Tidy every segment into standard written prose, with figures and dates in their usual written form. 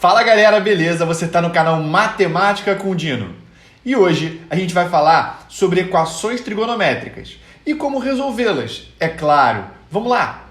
Fala galera, beleza? Você está no canal Matemática com o Dino. E hoje a gente vai falar sobre equações trigonométricas e como resolvê-las, é claro. Vamos lá!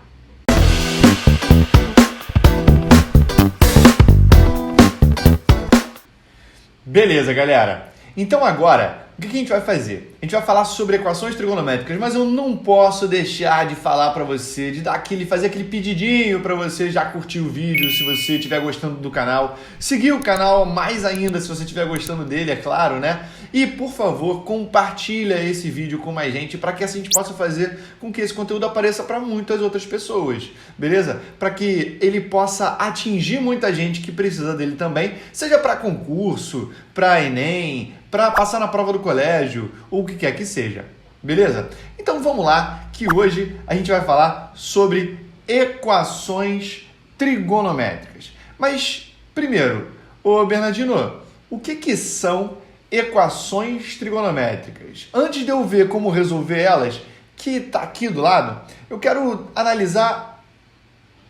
Beleza, galera. Então agora, o que a gente vai fazer? A gente vai falar sobre equações trigonométricas, mas eu não posso deixar de falar para você, de fazer aquele pedidinho para você já curtir o vídeo, se você estiver gostando do canal, seguir o canal mais ainda se você estiver gostando dele, é claro, né? E, por favor, compartilha esse vídeo com mais gente para que assim a gente possa fazer com que esse conteúdo apareça para muitas outras pessoas, beleza? Para que ele possa atingir muita gente que precisa dele também, seja para concurso, para Enem, para passar na prova do colégio, ou o que quer que seja, beleza? Então vamos lá, que hoje a gente vai falar sobre equações trigonométricas. Mas, primeiro, ô Bernardino, o que são equações trigonométricas? Antes de eu ver como resolver elas, que está aqui do lado, eu quero analisar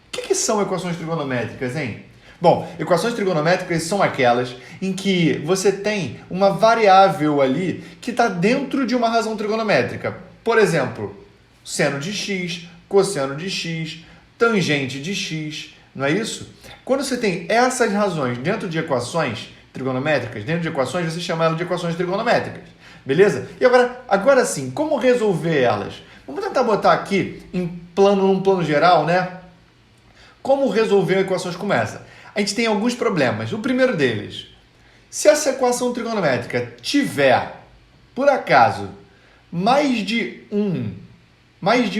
o que são equações trigonométricas, hein? Bom, equações trigonométricas são aquelas em que você tem uma variável ali que está dentro de uma razão trigonométrica. Por exemplo, seno de x, cosseno de x, tangente de x, não é isso? Quando você tem essas razões dentro de equações trigonométricas, você chama elas de equações trigonométricas, beleza? E agora sim, como resolver elas? Vamos tentar botar aqui num plano geral, né? Como resolver equações como essa? A gente tem alguns problemas. O primeiro deles, se essa equação trigonométrica tiver, por acaso, mais de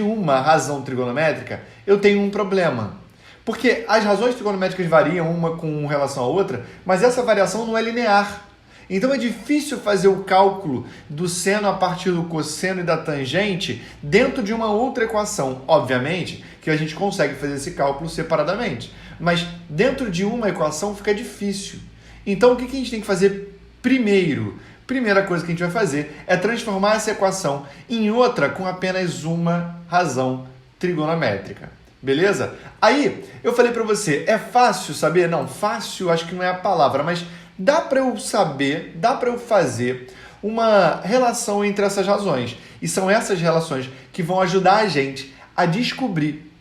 uma razão trigonométrica, eu tenho um problema. Porque as razões trigonométricas variam uma com relação à outra, mas essa variação não é linear. Então é difícil fazer o cálculo do seno a partir do cosseno e da tangente dentro de uma outra equação. Obviamente que a gente consegue fazer esse cálculo separadamente, mas dentro de uma equação fica difícil. Então o que a gente tem que fazer primeiro? Primeira coisa que a gente vai fazer é transformar essa equação em outra com apenas uma razão trigonométrica. Beleza? Aí eu falei para você, é fácil saber? Não, fácil acho que não é a palavra, mas dá para eu saber, dá para eu fazer uma relação entre essas razões. E são essas relações que vão ajudar a gente a descobrir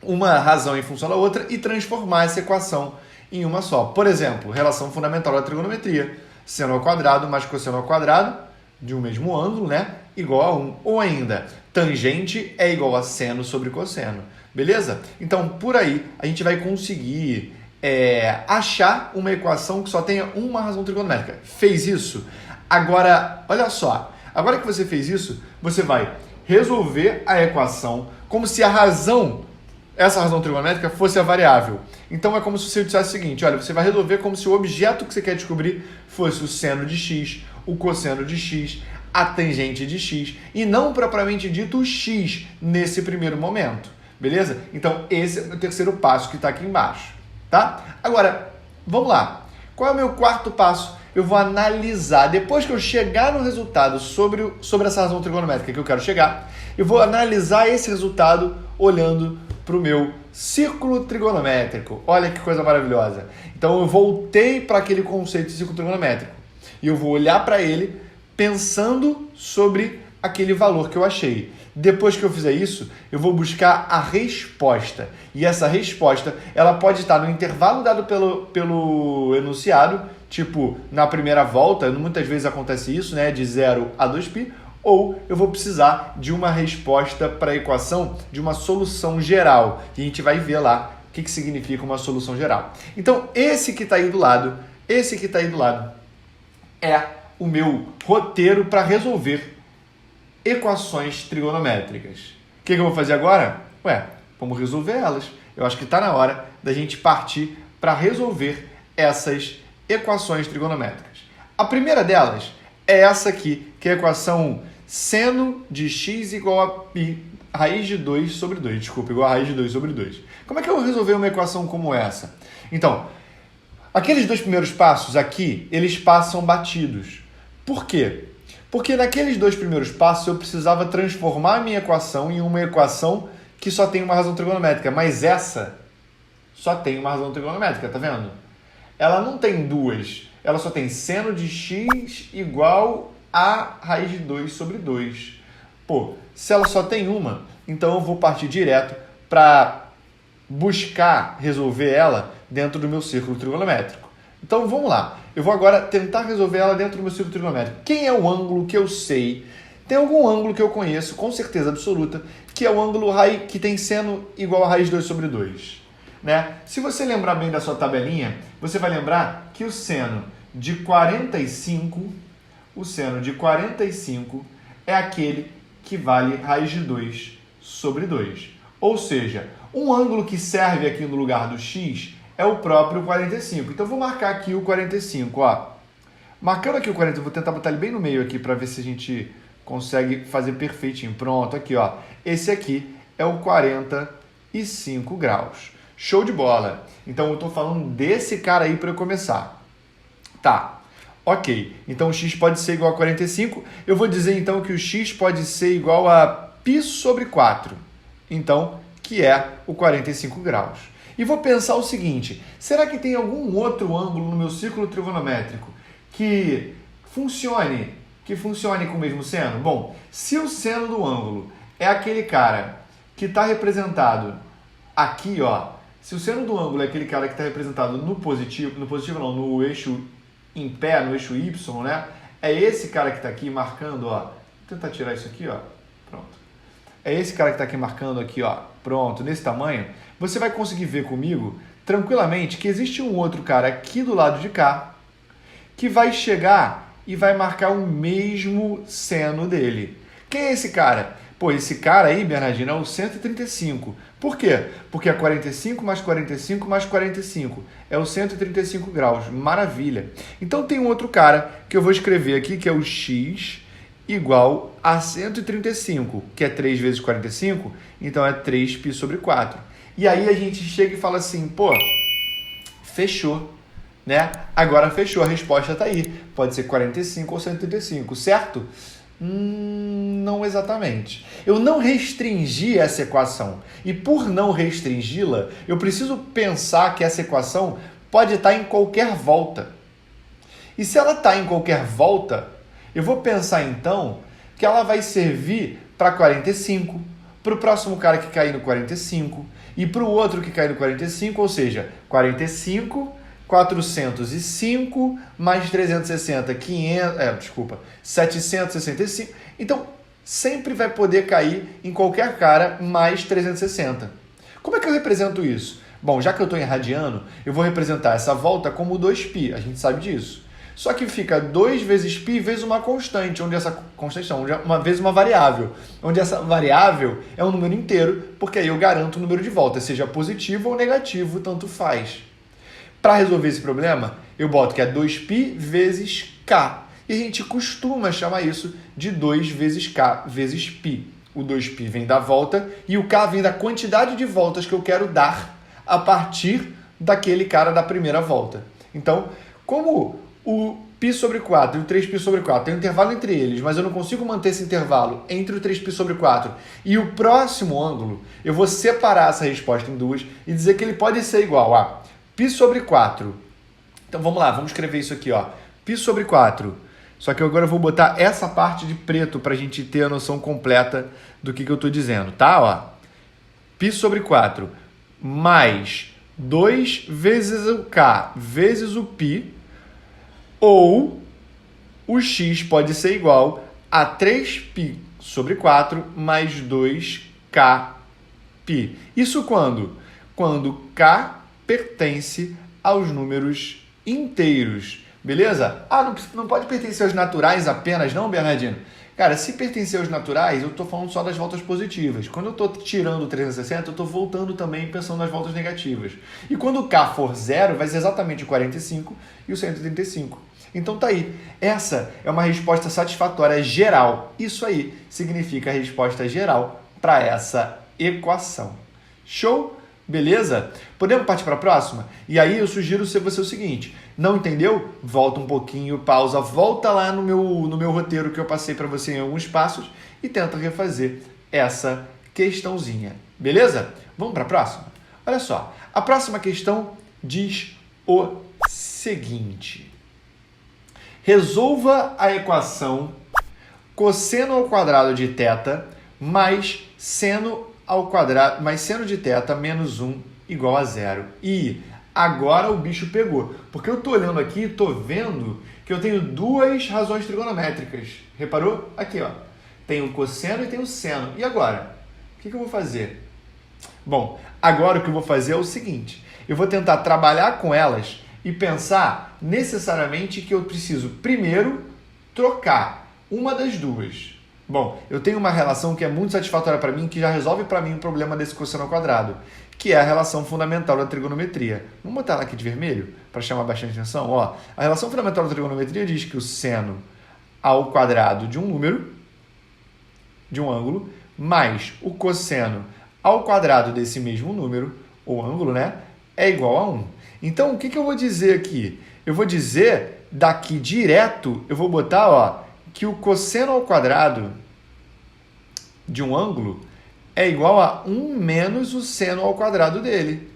uma razão em função da outra e transformar essa equação em uma só. Por exemplo, relação fundamental da trigonometria. Seno ao quadrado mais cosseno ao quadrado de um mesmo ângulo, né? Igual a 1. Ou ainda, tangente é igual a seno sobre cosseno. Beleza? Então, por aí, a gente vai conseguir achar uma equação que só tenha uma razão trigonométrica. Fez isso? Agora, olha só. Agora que você fez isso, você vai resolver a equação como se essa razão trigonométrica fosse a variável. Então, é como se você dissesse o seguinte, olha, você vai resolver como se o objeto que você quer descobrir fosse o seno de x, o cosseno de x, a tangente de x, e não propriamente dito o x nesse primeiro momento. Beleza? Então, esse é o terceiro passo que está aqui embaixo. Tá? Agora, vamos lá. Qual é o meu quarto passo? Eu vou analisar, depois que eu chegar no resultado sobre essa razão trigonométrica que eu quero chegar, eu vou analisar esse resultado olhando para o meu círculo trigonométrico. Olha que coisa maravilhosa. Então, eu voltei para aquele conceito de círculo trigonométrico e eu vou olhar para ele pensando sobre aquele valor que eu achei. Depois que eu fizer isso, eu vou buscar a resposta. E essa resposta, ela pode estar no intervalo dado pelo enunciado, tipo, na primeira volta, muitas vezes acontece isso, né, de 0 a 2π, ou eu vou precisar de uma resposta para a equação, de uma solução geral. E a gente vai ver lá o que significa uma solução geral. Então, esse que está aí do lado é o meu roteiro para resolver equações trigonométricas. O que eu vou fazer agora? Vamos resolver elas. Eu acho que está na hora da gente partir para resolver essas equações trigonométricas. A primeira delas é essa aqui, que é a equação seno de x igual a π, raiz de 2 sobre 2. Desculpa, igual a raiz de 2 sobre 2. Como é que eu vou resolver uma equação como essa? Então, aqueles dois primeiros passos aqui, eles passam batidos. Por quê? Porque naqueles dois primeiros passos eu precisava transformar a minha equação em uma equação que só tem uma razão trigonométrica, mas essa só tem uma razão trigonométrica, tá vendo? ela não tem duas, ela só tem seno de x igual a raiz de 2 sobre 2. Pô, se ela só tem uma, então eu vou partir direto para buscar resolver ela dentro do meu círculo trigonométrico. Então vamos lá, eu vou agora tentar resolver ela dentro do meu círculo trigonométrico. Quem é o ângulo que eu sei? Tem algum ângulo que eu conheço com certeza absoluta, que é o ângulo que tem seno igual a raiz de 2 sobre 2. Né? Se você lembrar bem da sua tabelinha, você vai lembrar que o seno de 45 é aquele que vale raiz de 2 sobre 2. Ou seja, um ângulo que serve aqui no lugar do x é o próprio 45. Então, eu vou marcar aqui o 45. Ó. Marcando aqui o 45, vou tentar botar ele bem no meio aqui para ver se a gente consegue fazer perfeitinho. Pronto, aqui, ó. Esse aqui é o 45 graus. Show de bola. Então, eu estou falando desse cara aí para eu começar. Tá. Ok. Então, o x pode ser igual a 45. Eu vou dizer, então, que o x pode ser igual a π sobre 4. Então, que é o 45 graus. E vou pensar o seguinte, será que tem algum outro ângulo no meu círculo trigonométrico que funcione com o mesmo seno? Bom, se o seno do ângulo é aquele cara que está representado aqui, ó, se o seno do ângulo é aquele cara que está representado no eixo em pé, no eixo Y, né? É esse cara que está aqui marcando, ó, vou tentar tirar isso aqui, ó, pronto. É esse cara que está aqui marcando aqui, ó, pronto, nesse tamanho. Você vai conseguir ver comigo, tranquilamente, que existe um outro cara aqui do lado de cá que vai chegar e vai marcar o mesmo seno dele. Quem é esse cara? Pô, esse cara aí, Bernardino, é o 135. Por quê? Porque é 45 mais 45 mais 45. É o 135 graus. Maravilha. Então tem um outro cara que eu vou escrever aqui, que é o x igual a 135, que é 3 vezes 45, então é 3π sobre 4. E aí a gente chega e fala assim, pô, fechou, né? Agora fechou, a resposta está aí. Pode ser 45 ou 135, certo? Não exatamente. Eu não restringi essa equação. E por não restringi-la, eu preciso pensar que essa equação pode estar em qualquer volta. E se ela está em qualquer volta, eu vou pensar então que ela vai servir para 45, para o próximo cara que cair no 45 e para o outro que cair no 45, ou seja, 45, 405 mais 360, 765. Então, sempre vai poder cair em qualquer cara mais 360. Como é que eu represento isso? Bom, já que eu estou em radiano, eu vou representar essa volta como 2π, a gente sabe disso. Só que fica 2 vezes π vezes uma constante, onde essa constante não, uma vez uma variável, onde essa variável é um número inteiro, porque aí eu garanto o número de voltas, seja positivo ou negativo, tanto faz. Para resolver esse problema, eu boto que é 2π vezes k. E a gente costuma chamar isso de 2 vezes k vezes π. O 2π vem da volta e o k vem da quantidade de voltas que eu quero dar a partir daquele cara da primeira volta. Então, como o π sobre 4 e o 3π sobre 4 tem um intervalo entre eles, mas eu não consigo manter esse intervalo entre o 3π sobre 4 e o próximo ângulo, eu vou separar essa resposta em duas e dizer que ele pode ser igual a π sobre 4. Então vamos lá, vamos escrever isso aqui, ó. π sobre 4. Só que agora eu vou botar essa parte de preto para a gente ter a noção completa do que eu estou dizendo, tá? Ó. π sobre 4 mais 2 vezes o k vezes o π, ou o x pode ser igual a 3π sobre 4 mais 2kπ. Isso quando? Quando k pertence aos números inteiros. Beleza? Ah, não pode pertencer aos naturais apenas, não, Bernardino? Cara, se pertencer aos naturais, eu estou falando só das voltas positivas. Quando eu estou tirando o 360, eu estou voltando também pensando nas voltas negativas. E quando o k for zero, vai ser exatamente o 45 e o 135. Então tá aí. Essa é uma resposta satisfatória geral. Isso aí significa a resposta geral para essa equação. Show? Beleza? Podemos partir para a próxima? E aí eu sugiro você o seguinte, não entendeu? Volta um pouquinho, pausa, volta lá no meu roteiro que eu passei para você em alguns passos e tenta refazer essa questãozinha. Beleza? Vamos para a próxima? Olha só, a próxima questão diz o seguinte. Resolva a equação cosseno ao quadrado de θ mais seno ao quadrado, mais seno de θ menos 1 igual a zero. E agora o bicho pegou. Porque eu estou olhando aqui e estou vendo que eu tenho duas razões trigonométricas. Reparou? Aqui, ó. Tem o cosseno e tem o seno. E agora? O que eu vou fazer? Bom, agora o que eu vou fazer é o seguinte. Eu vou tentar trabalhar com elas e pensar necessariamente que eu preciso primeiro trocar uma das duas. Bom, eu tenho uma relação que é muito satisfatória para mim, que já resolve para mim o problema desse cosseno ao quadrado, que é a relação fundamental da trigonometria. Vamos botar ela aqui de vermelho para chamar bastante atenção? Ó, a relação fundamental da trigonometria diz que o seno ao quadrado de um número, de um ângulo, mais o cosseno ao quadrado desse mesmo número, ou ângulo, né, é igual a 1. Então, o que eu vou dizer aqui? Eu vou dizer, daqui direto, eu vou botar, ó, que o cosseno ao quadrado de um ângulo é igual a 1 menos o seno ao quadrado dele.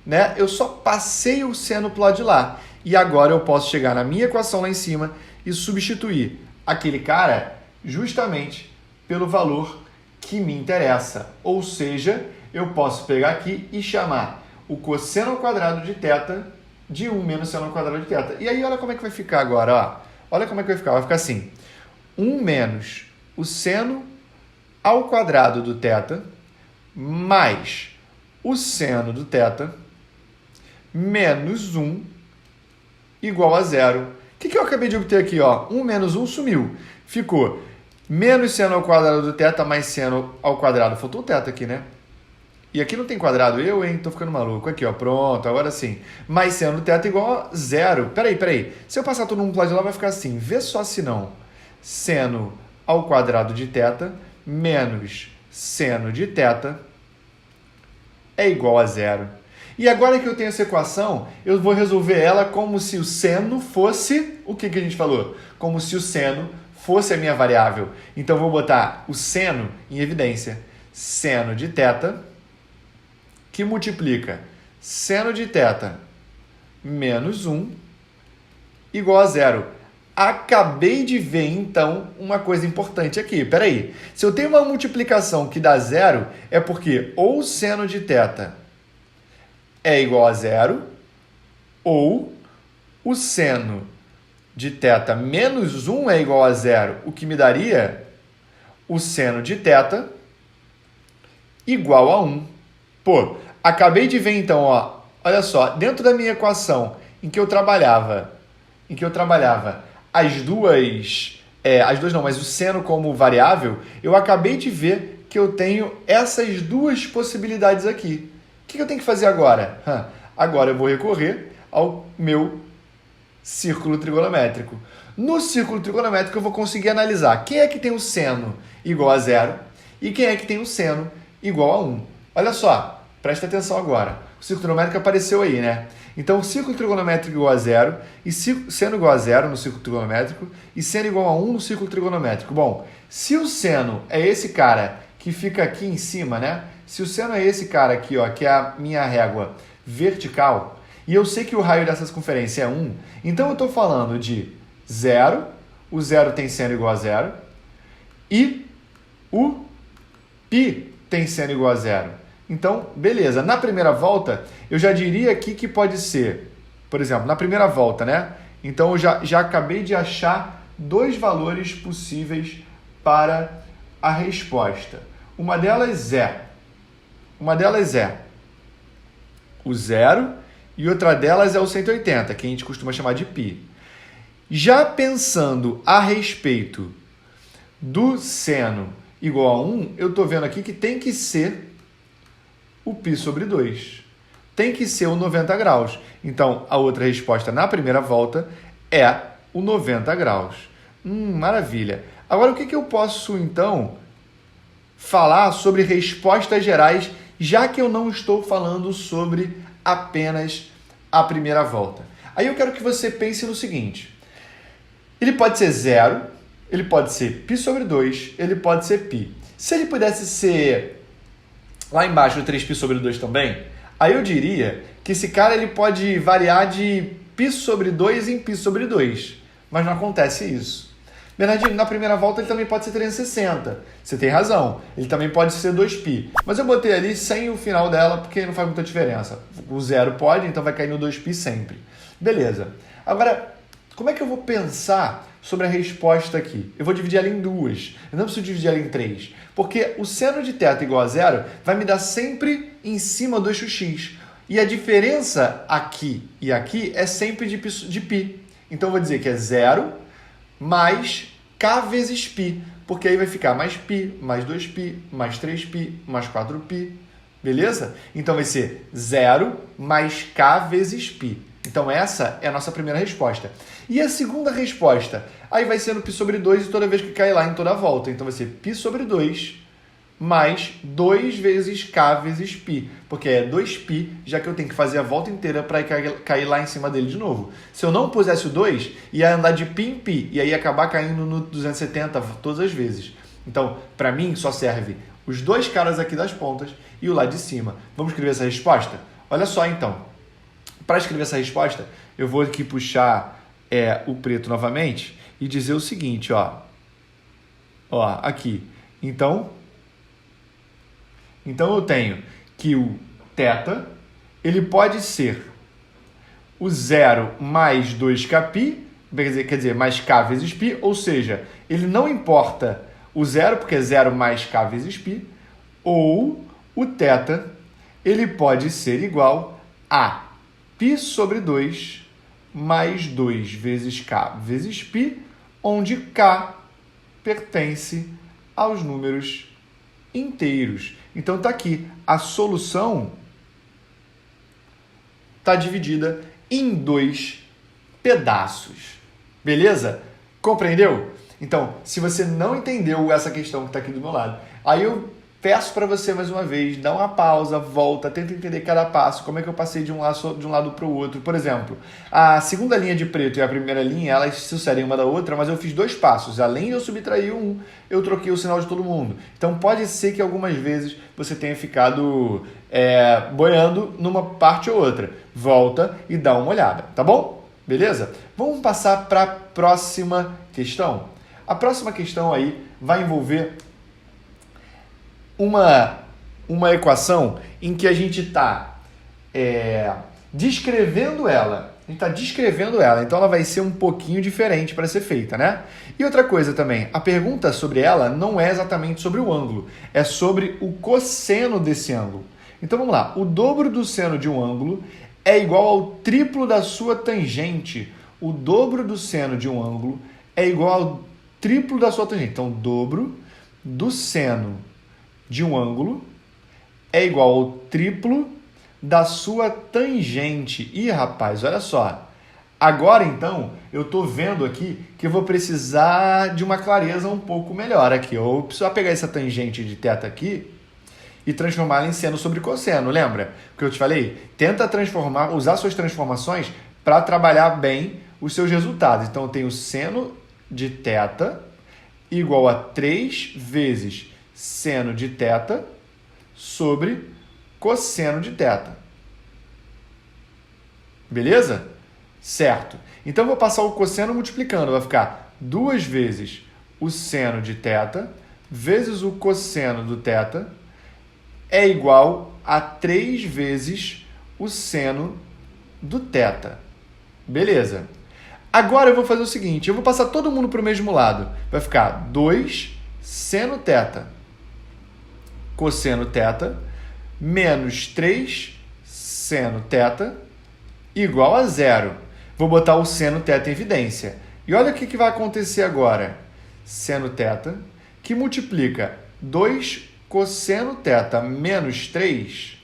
Né? Eu só passei o seno para o lado de lá. E agora eu posso chegar na minha equação lá em cima e substituir aquele cara justamente pelo valor que me interessa. Ou seja, eu posso pegar aqui e chamar o cosseno ao quadrado de θ de 1 menos seno ao quadrado de θ. E aí olha como é que vai ficar agora. Ó. Olha como é que vai ficar. Vai ficar assim. 1 menos o seno ao quadrado do θ mais o seno do θ menos 1 igual a zero. O que eu acabei de obter aqui? Ó? 1 menos 1 sumiu. Ficou menos seno ao quadrado do θ mais seno ao quadrado. Faltou o θ aqui, né? E aqui não tem quadrado. Hein? Tô ficando maluco. Aqui, ó. Pronto. Agora sim. Mais seno do θ igual a zero. Peraí. Se eu passar todo mundo pro lado de lá, vai ficar assim. Vê só se não. Seno ao quadrado de θ menos seno de θ é igual a zero. E agora que eu tenho essa equação, eu vou resolver ela como se o seno fosse... O que a gente falou? Como se o seno fosse a minha variável. Então, eu vou botar o seno em evidência. Seno de θ, que multiplica seno de θ menos 1 igual a zero. Acabei de ver, então, uma coisa importante aqui. Peraí. Se eu tenho uma multiplicação que dá zero, é porque ou seno de θ é igual a zero, ou o seno de θ menos 1 é igual a zero, o que me daria o seno de θ igual a 1. Pô, acabei de ver, então, ó, olha só, dentro da minha equação em que eu trabalhava as duas não, mas o seno como variável, eu acabei de ver que eu tenho essas duas possibilidades aqui. O que eu tenho que fazer agora? Agora eu vou recorrer ao meu círculo trigonométrico. No círculo trigonométrico eu vou conseguir analisar quem é que tem o seno igual a zero e quem é que tem o seno igual a 1. Olha só, presta atenção agora. O círculo trigonométrico apareceu aí, né? Então, o círculo trigonométrico igual a zero, e seno igual a zero no círculo trigonométrico, e seno igual a 1 no círculo trigonométrico. Bom, se o seno é esse cara que fica aqui em cima, né? Se o seno é esse cara aqui, ó, que é a minha régua vertical, e eu sei que o raio dessa circunferência é 1, então eu estou falando de zero, o zero tem seno igual a zero, e o π tem seno igual a zero. Então, beleza. Na primeira volta, eu já diria aqui que pode ser, por exemplo, na primeira volta, né? Então, eu já acabei de achar dois valores possíveis para a resposta. Uma delas é o zero e outra delas é o 180, que a gente costuma chamar de π. Já pensando a respeito do seno igual a 1, eu estou vendo aqui que tem que ser o π sobre 2. Tem que ser o 90 graus. Então, a outra resposta na primeira volta é o 90 graus. Maravilha. Agora, o que eu posso, então, falar sobre respostas gerais, já que eu não estou falando sobre apenas a primeira volta? Aí eu quero que você pense no seguinte. Ele pode ser zero, ele pode ser π sobre 2, ele pode ser π. Se ele pudesse ser lá embaixo, o 3π sobre 2 também, aí eu diria que esse cara ele pode variar de π sobre 2 em π sobre 2. Mas não acontece isso. Bernardinho, na primeira volta ele também pode ser 360. Você tem razão. Ele também pode ser 2π. Mas eu botei ali sem o final dela porque não faz muita diferença. O zero pode, então vai cair no 2π sempre. Beleza. Agora, como é que eu vou pensar sobre a resposta aqui? Eu vou dividir ela em duas. Eu não preciso dividir ela em três. Porque o seno de θ igual a zero vai me dar sempre em cima do eixo x. E a diferença aqui e aqui é sempre de π. Então eu vou dizer que é zero mais k vezes π. Porque aí vai ficar mais π, mais 2π, mais 3π, mais 4π. Beleza? Então vai ser zero mais k vezes π. Então essa é a nossa primeira resposta. E a segunda resposta, aí vai ser no π sobre 2 e toda vez que cai lá em toda a volta. Então vai ser π sobre 2 mais 2 vezes k vezes π. Porque é 2π, já que eu tenho que fazer a volta inteira para cair lá em cima dele de novo. Se eu não pusesse o 2, ia andar de π em π e aí ia acabar caindo no 270 todas as vezes. Então, para mim, só serve os dois caras aqui das pontas e o lá de cima. Vamos escrever essa resposta? Olha só, então. Para escrever essa resposta, eu vou aqui puxar o preto novamente e dizer o seguinte, ó. Ó, aqui. Então eu tenho que o θ, ele pode ser o zero mais 2kπ, quer dizer, mais k vezes π, ou seja, ele não importa o zero, porque é zero mais k vezes π, ou o θ, ele pode ser igual a π sobre 2 mais 2 vezes k vezes π, onde k pertence aos números inteiros. Então está aqui, a solução está dividida em dois pedaços. Beleza? Compreendeu? Então, se você não entendeu essa questão que está aqui do meu lado, aí eu peço para você mais uma vez, dá uma pausa, volta, tenta entender cada passo, como é que eu passei de um lado para o outro. Por exemplo, a segunda linha de preto e a primeira linha, elas se sucedem uma da outra, mas eu fiz dois passos. Além de eu subtrair um, eu troquei o sinal de todo mundo. Então pode ser que algumas vezes você tenha ficado boiando numa parte ou outra. Volta e dá uma olhada, tá bom? Beleza? Vamos passar para a próxima questão. A próxima questão aí vai envolver uma equação em que a gente está descrevendo ela. A gente está descrevendo ela, então ela vai ser um pouquinho diferente para ser feita, né? E outra coisa também, a pergunta sobre ela não é exatamente sobre o ângulo, é sobre o cosseno desse ângulo. Então vamos lá, o dobro do seno de um ângulo é igual ao triplo da sua tangente. O dobro do seno de um ângulo é igual ao triplo da sua tangente. Então, o dobro do seno de um ângulo é igual ao triplo da sua tangente. Ih, rapaz, olha só. Agora, então, eu estou vendo aqui que eu vou precisar de uma clareza um pouco melhor aqui. Eu preciso pegar essa tangente de θ aqui e transformá-la em seno sobre cosseno. Lembra o que eu te falei? Tenta usar suas transformações para trabalhar bem os seus resultados. Então, eu tenho seno de θ igual a 3 vezes seno de θ sobre cosseno de θ. Beleza? Certo. Então, eu vou passar o cosseno multiplicando. Vai ficar 2 vezes o seno de θ vezes o cosseno do θ é igual a 3 vezes o seno do θ. Beleza. Agora eu vou fazer o seguinte, eu vou passar todo mundo para o mesmo lado. Vai ficar 2 seno θ cosseno θ menos 3 seno θ igual a zero. Vou botar o seno θ em evidência. E olha o que vai acontecer agora. Seno θ que multiplica 2 cosseno θ menos 3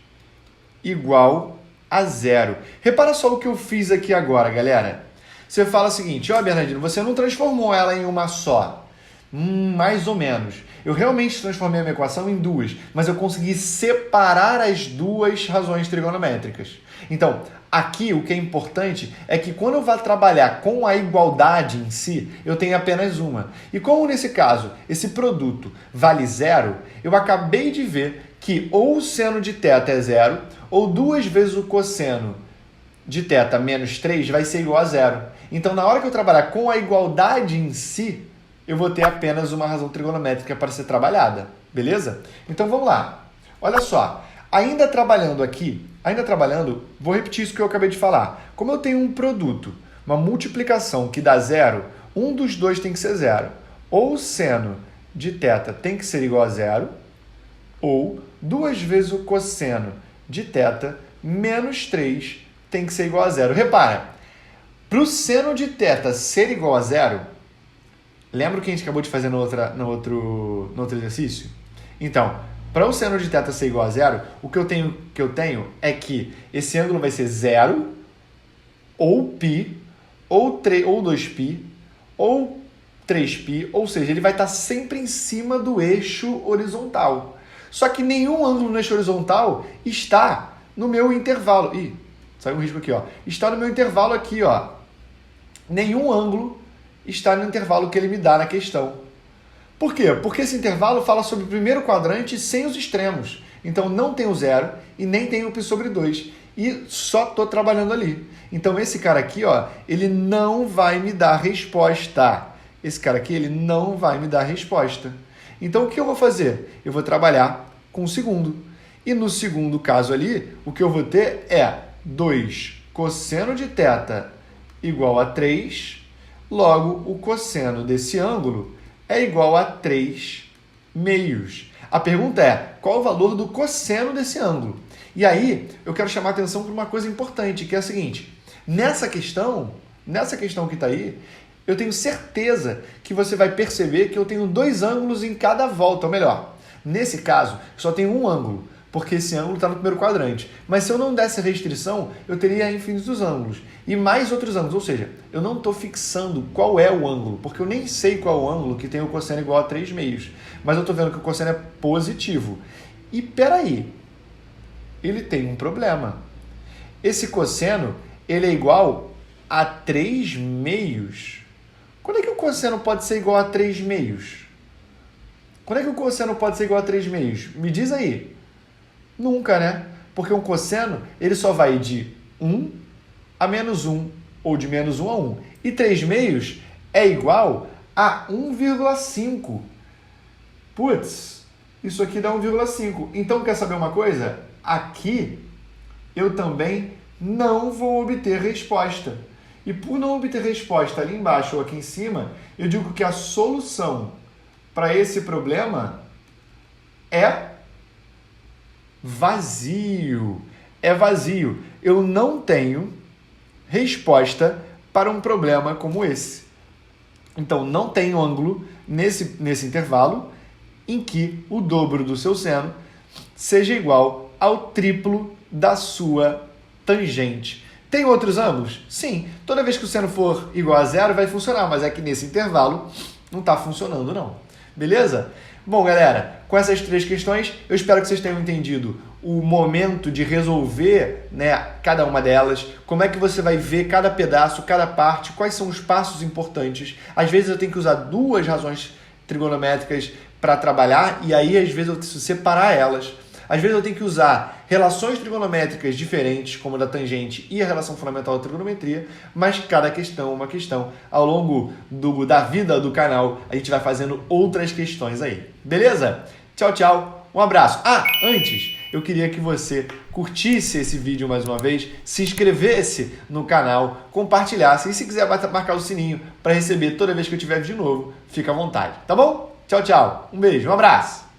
igual a zero. Repara só o que eu fiz aqui agora, galera. Você fala o seguinte, ó, Bernardino, você não transformou ela em uma só. Mais ou menos. Eu realmente transformei a minha equação em duas, mas eu consegui separar as duas razões trigonométricas. Então, aqui o que é importante é que quando eu vou trabalhar com a igualdade em si, eu tenho apenas uma. E como nesse caso, esse produto vale zero, eu acabei de ver que ou o seno de θ é zero, ou 2 vezes o cosseno de θ menos 3 vai ser igual a zero. Então, na hora que eu trabalhar com a igualdade em si, eu vou ter apenas uma razão trigonométrica para ser trabalhada, beleza? Então, vamos lá. Olha só, ainda trabalhando, vou repetir isso que eu acabei de falar. Como eu tenho um produto, uma multiplicação que dá zero, um dos dois tem que ser zero. Ou o seno de θ tem que ser igual a zero, ou 2 vezes o cosseno de θ menos 3 tem que ser igual a zero. Repara, para o seno de θ ser igual a zero, lembra o que a gente acabou de fazer no outro exercício? Então, para o seno de θ ser igual a zero, o que eu tenho é que esse ângulo vai ser zero, ou π, ou 2π, ou 3π, ou seja, ele vai estar sempre em cima do eixo horizontal. Só que nenhum ângulo no eixo horizontal está no meu intervalo. Ih, saiu um risco aqui, ó. Está no meu intervalo aqui, ó. Nenhum ângulo está no intervalo que ele me dá na questão. Por quê? Porque esse intervalo fala sobre o primeiro quadrante sem os extremos. Então não tem o zero e nem tem o π sobre 2. E só estou trabalhando ali. Então esse cara aqui, ó, ele não vai me dar resposta. Esse cara aqui, ele não vai me dar resposta. Então, o que eu vou fazer? Eu vou trabalhar com o segundo. E no segundo caso ali, o que eu vou ter é 2 cosseno de θ igual a 3, logo o cosseno desse ângulo é igual a 3 meios. A pergunta é, qual o valor do cosseno desse ângulo? E aí, eu quero chamar a atenção para uma coisa importante, que é a seguinte. Nessa questão que está aí, eu tenho certeza que você vai perceber que eu tenho 2 ângulos em cada volta, ou melhor, nesse caso, só tenho um ângulo, porque esse ângulo está no primeiro quadrante. Mas se eu não desse a restrição, eu teria infinitos ângulos e mais outros ângulos, ou seja, eu não estou fixando qual é o ângulo, porque eu nem sei qual é o ângulo que tem o cosseno igual a 3 meios, mas eu estou vendo que o cosseno é positivo. E peraí, ele tem um problema. Esse cosseno, ele é igual a 3 meios. Quando é que o cosseno pode ser igual a 3 meios? Quando é que o cosseno pode ser igual a 3 meios? Me diz aí. Nunca, né? Porque um cosseno, ele só vai de 1 a menos 1, ou de menos 1 a 1. E 3 meios é igual a 1,5. Putz, isso aqui dá 1,5. Então, quer saber uma coisa? Aqui, eu também não vou obter resposta. E por não obter resposta ali embaixo ou aqui em cima, eu digo que a solução para esse problema é vazio. É vazio. Eu não tenho resposta para um problema como esse. Então, não tem ângulo nesse intervalo em que o dobro do seu seno seja igual ao triplo da sua tangente. Tem outros ângulos? Sim. Toda vez que o seno for igual a zero, vai funcionar, mas é que nesse intervalo não está funcionando, não. Beleza? Bom, galera, com essas 3 questões, eu espero que vocês tenham entendido o momento de resolver, né, cada uma delas, como é que você vai ver cada pedaço, cada parte, quais são os passos importantes. Às vezes eu tenho que usar 2 razões trigonométricas para trabalhar e aí às vezes eu preciso separar elas. Às vezes eu tenho que usar relações trigonométricas diferentes, como a da tangente e a relação fundamental da trigonometria, mas cada questão é uma questão. Ao longo da vida do canal, a gente vai fazendo outras questões aí. Beleza? Tchau, tchau. Um abraço. Antes, eu queria que você curtisse esse vídeo mais uma vez, se inscrevesse no canal, compartilhasse e se quiser marcar o sininho para receber toda vez que eu tiver vídeo novo, fica à vontade. Tá bom? Tchau, tchau. Um beijo, um abraço.